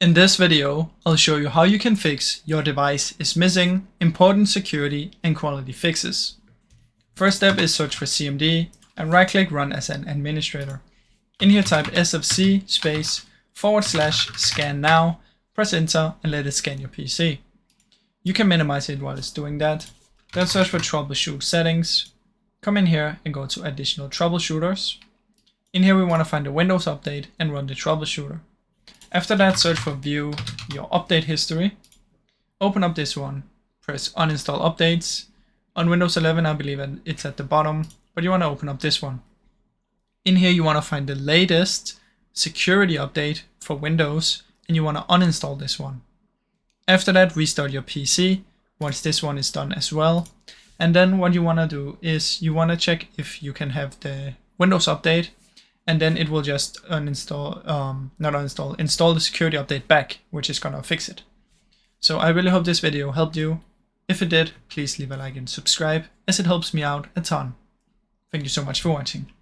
In this video, I'll show you how you can fix your device is missing important security and quality fixes. First step is search for CMD and right click run as an administrator. In here type sfc /scan now, press enter and let it scan your PC. You can minimize it while it's doing that. Then search for troubleshoot settings. Come in here and go to additional troubleshooters. In here we want to find the Windows update and run the troubleshooter. After that, search for view your update history. Open up this one, press uninstall updates. On Windows 11 I believe it's at the bottom, but you want to open up this one. In here you want to find the latest security update for Windows and you want to uninstall this one. After that, restart your PC once this one is done as well. And then what you want to do is you want to check if you can have the Windows update, and then it will just install the security update back, which is gonna fix it. So I really hope this video helped you. If it did, please leave a like and subscribe, as it helps me out a ton. Thank you so much for watching.